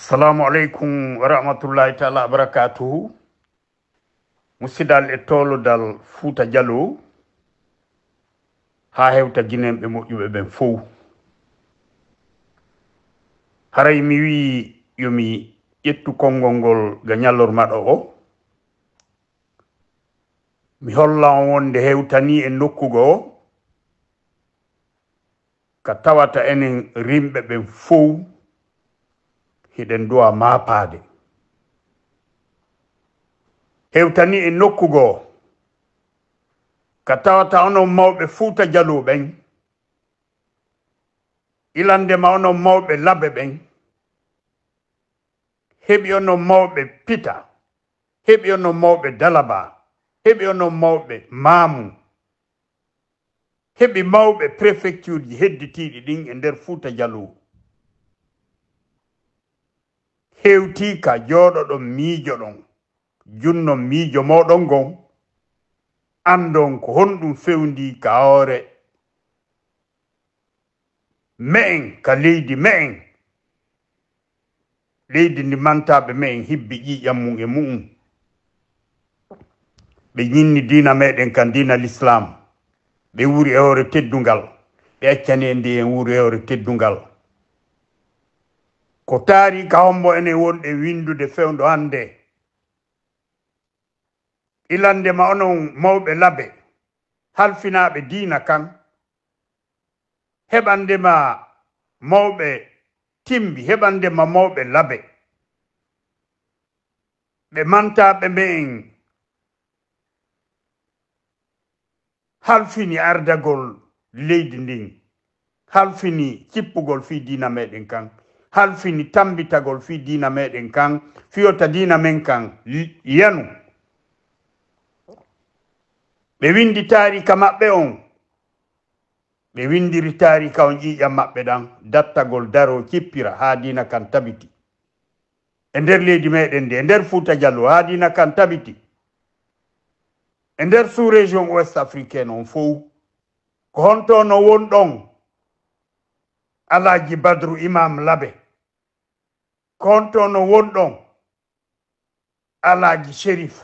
Assalamu alaikum wa rahmatullahi ta'ala wa barakatuhu. Musidal e tolodal Fouta Diallo ha hewta ginembe moƴƴuɓe ben fof. Haray mi wi yomi ƴettu konngol ngol ga ñallormaɗo o. Mi holla on wonde hewtani e nokkugo o ka tawata enen rimɓe ben fof hiɗen duwa maapade. Hewtani e nokkugo ka tawata onon mawɓe Fouta Diallo ɓen, ilandema onon mawɓe Labe ɓen, heɓi onon mawɓe Pita, heɓi onon mawɓe Dalaba, heɓi onon mawɓe Maamu, heɓi mawɓe préfecture ji hedditiɗi ɗin e nder Fouta Diallo. Hewti ka jooɗoɗon miijo ɗon, junnon miijo moɗon gon, andon ko honɗum fewndi ka hoore me'en ka leydi me'en. Leydi ndi mantaɓe me'en hibbi ƴiƴam mum e mu'um. Ɓe ñinni diina meɗen kan diina l'Islam. Ɓe wuri e hoore teddungal. Ɓe accani en ndi en wuri e hoore teddungal. Ko taari ka hombo enen wonɗe windude fewndo hande. Ilandema onon mawɓe Labe, halfinaɓe diina kan, heɓandema mawɓe Timbi, heɓandema mawɓe Labe, ɓe mantaɓe me'en halfini ardagol leydi ndin, halfini cippugol fi diina meɗen kan, halfini tambitagol fi diina meɗen kan, fiyota diina men kan yanu. Ɓe windi taarika maɓɓe on, ɓe windiri taarika on ƴiƴam maɓɓe ɗan, dattagol daro cippira ha diina kan tabiti. E nder leydi meɗen ndi, e nder Fouta Diallo ha diina kan tabiti. E nder sous région ouest africaine on fof, ko honto no wonɗon Alaji Badru Imam Labe, ko honto no wonɗon Alaji Sherif,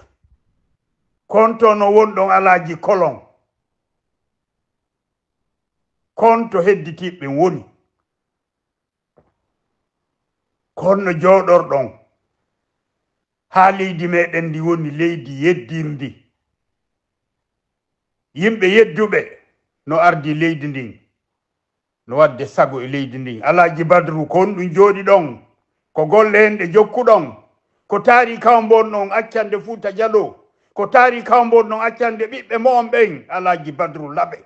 konto no wonɗon Alaji Kolon, konto hedditiɓe woni, konno jooɗorɗon ha leydi meɗen ndi woni leydi yeddirndi. Yimɓe yedduɓe no ardi leydi ndin, no wadde sago e leydi ndin. Alaji Badru ko on ɗum jooɗi ɗon, ko golle hen ɗe jokkuɗon, ko taari kawmbon ɗon accande Fouta Diallo, ko taari kawmbon ɗon accande ɓiɓɓe mo'on ɓen Alaji Badru Labe,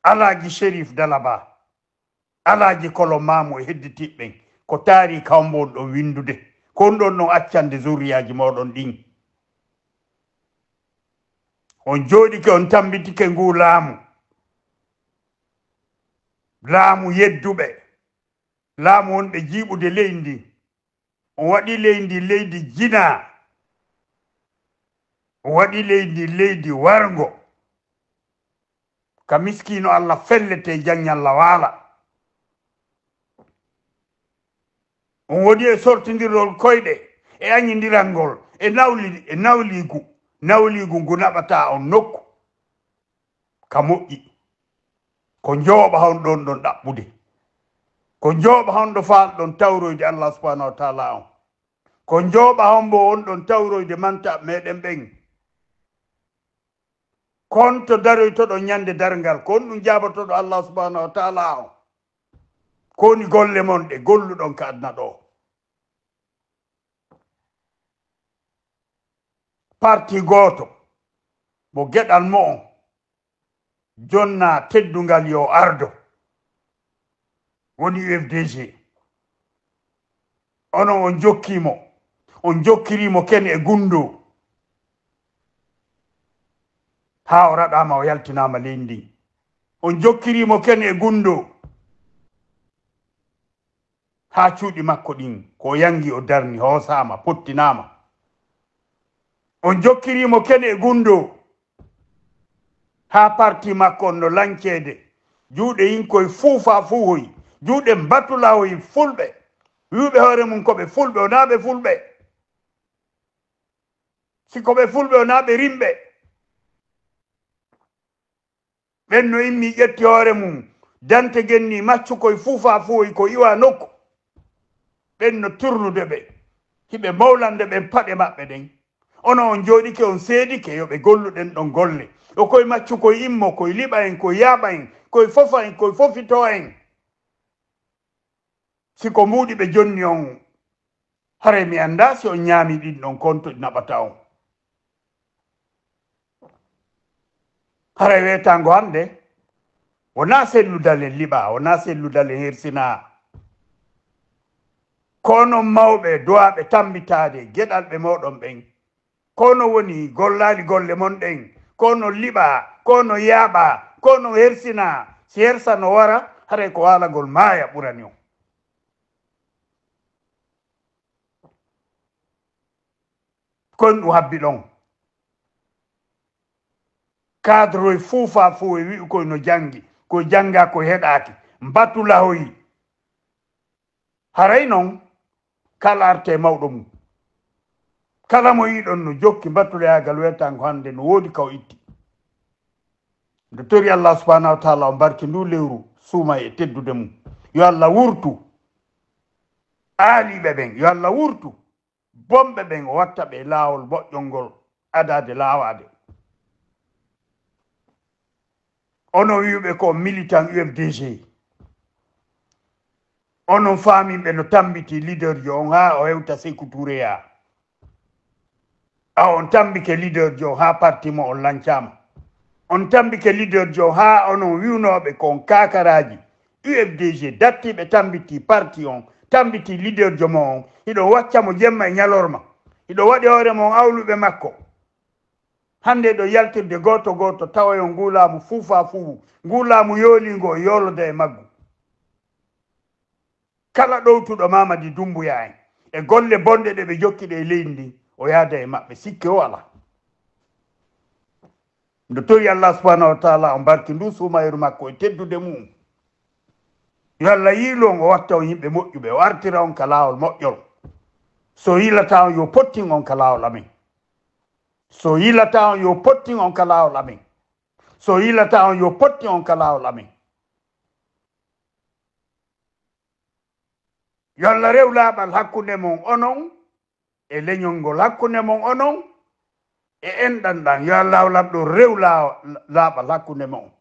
Alaji Sherif Dalaba, Alaji Kolo Mamu e hedditiɓɓen, ko taari kawmbon ɗon windude, ko on ɗon ɗon accande zuriyaji moɗon ɗin. On jooɗike on tambitike ngu laamu, laamu yedduɓe, laamu wonɓe jiiɓude leydi. On waɗi leydi leydi jina, on waɗi leydi wargo, ka miskino Allah fellete janñalla waala. On waɗi e sortindirol koyɗe e añidirangol e nawligu ngu naɓata on nokku ka moƴƴi, ko jooɓa hon ɗon ɗon ɗaɓɓude, ko jooɓa hon ɗo falɗon tawroyde Allah subhanahu wa ta'ala on, ko jooɓa hon bo on ɗon tawroyde manta meɗen ɓen, kon to daroytoɗo ñande dargal, ko on ɗum jabotoɗo Allah subhanahu wa ta'ala on, koni golle mon ɗe golluɗon ka adna ɗo. Parti goto mo geɗal mo on jonna teddungal yo ardo, woni UFDG. Onon on jokkimo, on jokkirimo ken e gundo ha o raɗama o yaltinama leydi ndin. On jokkirimo ken e gundo ha cuuɗi makko ɗin ko yangi o darni hoosama pottinama. On jokkirimo ken e gundo ha parti makko on no lancede juuɗe yinkoye fuufa fuuhoy juuɗe mbatulahoy fulɓe wiɓe hoore mum koɓe fulɓe o naaɓe fulɓe siko ɓe fulɓe o naaɓe rimɓe ɓen no immi ƴetti hoore mum dante genni maccu koye fuufa fuuhoy ko iwa nokku ɓen no turnude ɓe hiɓe mawlande ɓen paɗe maɓɓe ɗen ono on jooɗike on seedike yoɓe golluɗen ɗon golle o koye maccu koye immo koye liɓa en koye yaaɓa en koye fofa en koye fofito en siko mbuuɗi ɓe jonni on hare mi annda si on ñaami ɗin ɗon konto naɓata on hara weetango hannde wona selludal en liɓa wona selludal en hersina kono mawɓe duwaɓe tambitade geɗalɓe moɗon ɓen kono woni gollali golle mon ɗen kono liɓa kono yaaɓa kono hersina si hersano wara hare ko walagol maaya ɓurani on kon ɗum habbi ɗon cadre e fuufa fuu e wi'i koye no jangi ko janga ko heɗaki mbatulahoyi haray noon kala arte mawɗo mum kala mo yiɗon no jokki mbattuloyagal wetango hannde no woodi kaw itti nde tori allah subahanahu wa taala o mbarki ndu lewru suuma e teddude mum yo allah wurtu aaliɓe ɓen yo allah wurtu bomɓe ɓen o watta ɓe laawol moƴƴol ngol adade laawade onon wiɓe ko militant UFDG onon faamiɓe no tambiti leader jo on ha o hewta Sékou Touré ya on tambike leader jo ha parti mo on lancama on tambike leader jo ha onon wiwnoɓe kon kakaraji UFDG dattiɓe tambiti parti on tambiti leader jo mo on hiɗo waccamo jemma e ñalorma hiɗo waɗi hoore mon awluɓe makko hande ɗo yaltirde goto goto tawayo ngulamu fuufa fuu ngulamu yoolingo o yolode e maggu kala ɗowtuɗo Mamadi Doumbouya en e golle bonɗe ɗe ɓe jokkiɗe e leydi ndi o yaada e maɓɓe sikke o ala nde tori allah subahanahu wa taala o mbarki ndu suumayru makko e teddude mum yo allah yiilo on o watta on yimɓe moƴƴuɓe o artira on ka laawol moƴƴol so yilata on yo pottin on ka laawol amen so yilata on yo pottin on ka laawol amen so yilata on yo pottin on ka laawol amen yo allah rew laaɓal hakkunde mon onon e leñol ngol hakkunde mon onon e enɗan ɗan yo allah lamɗo rew laaɓal hakkunde mon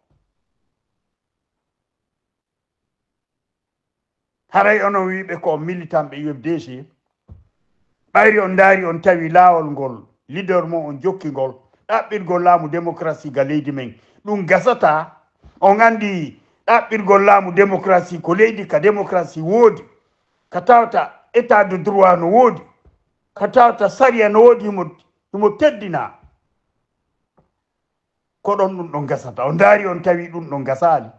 haray onon wiɓe ko militant ɓe UFDG ɓayri on daari on tawi laawol ngol leader mo on jokki ngol ɗaɓɓirgol laamu démocratie ga leydi men ɗum gasata on andi ɗaɓɓirgol laamu démocratie ko leydi ka démocratie woodi ka tawta état de droit no woodi ka tawta saria no woodi himo teddina ko ɗon ɗum ɗon gasata on daari on tawi ɗum ɗon gasali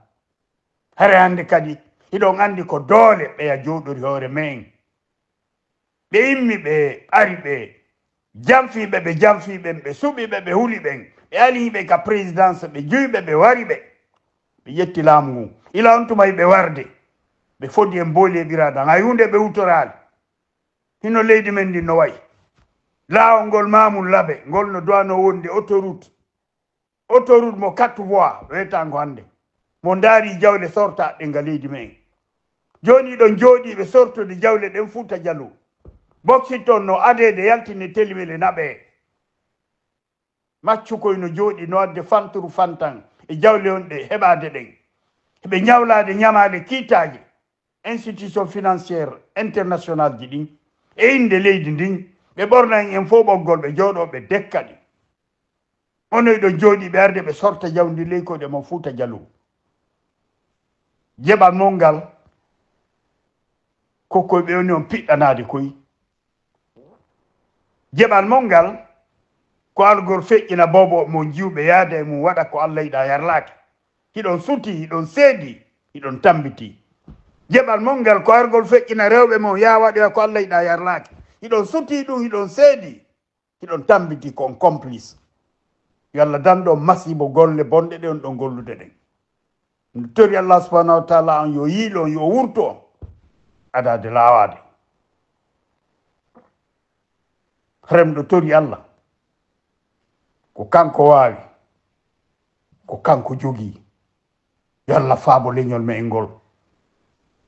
hare hannde kadi hiɗon andi ko doole ɓeya jooɗori hoore men ɓe immi ɓe ari ɓe jamfiɓe ɓe jamfiɓen ɓe suɓiɓe ɓe huli ɓen ɓe aliɓe ka présidence ɓe juyɓe ɓe wari ɓe ƴetti laamu ngu ila on tumayi ɓe warde ɓe fodi en booli e ɓiraɗan hay hunde ɓe hutorali hino leydi men ndi no wayi laawol ngol mamum laaɓe ngol no duwano wonde autoroute mo 4 voies wetango hannde mo daari jawle sortaɗe nga leydi men joni ɗon jooɗi ɓe sortode jawle ɗen Fouta Diallo boksi toon no adede yaltine telimele naɓe maccu koye no jooɗi no adde fanturu fantan e jawle on ɗe heɓade ɗen heɓe ñawlade ñamade kiitaji institution financiére international ji ɗin e inde leydi ndin ɓe ɓornan en fof ɓoggol ɓe jooɗoɓe dekkaɗi onoyɗo jooɗi ɓe arde ɓe sorta jawdi leykoɗe mo Fouta Diallo jeɓal mon ngal kokkoye ɓe woni on piɗɗanade koye jeɓal mon ngal ko algol feƴƴina bobo mo jiwɓe yaada e mum waɗa ko Allah yiɗa yarlaki hiɗon suti hiɗon seedi hiɗon tambiti jeɓal mon ngal ko argol feƴƴina rewɓe mon ya waɗoya ko Allah yiɗa yarlaki hiɗon suti ɗum hiɗon seedi hiɗon tambiti ko on complice yo Allah danɗo masibo golle bonɗe ɗe on ɗon gollude ɗen tori Allah subhanahu wa ta'ala an yo yilo yo wurto ada de lawade remdo tori Allah ko kanko wawi ko kanko jogi yalla faabo leñol me engol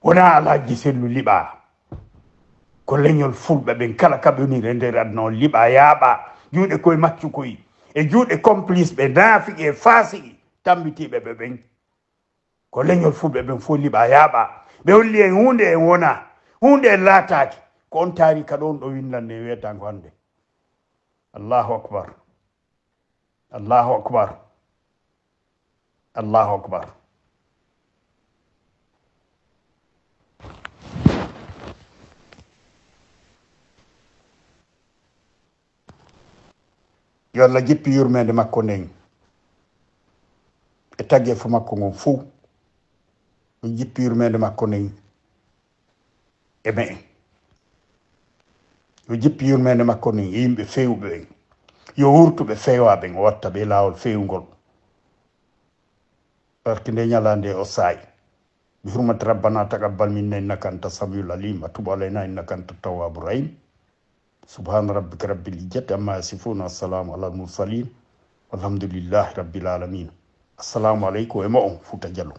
wona alaji sellu liba ko leñol fulbe ben kala kabuni nder adna on liba yaaba juude koy maccu koy e juude complice be nafi e fasi tambitibe be ben ko leñol fulbe ben fo liba yaaba be holli en hunde en wona hunde laataaki ko on tarika don do windanne weta ko hande Allahu akbar Allahu akbar Allahu akbar yo Allah jippi yurmede makko nden e tagge fo makko ngon fou yo jippi yurmede makko nden e me yo jippi yurmede makko nden e yimɓe fewɓe ɓen yo wurtuɓe fewaɓen o watta ɓe lawol fewgol par que nde ñalande o saayi bi hurmati rabbana taqabbal minna innaka anta samiul alim atubu alayna innaka anta tawwabur rahim subhana rabbika rabbil izzati amma yasifun assalamu ala al mursalin walhamdulillahi rabbil alamin assalamu aleykum e mo on Fouta Diallo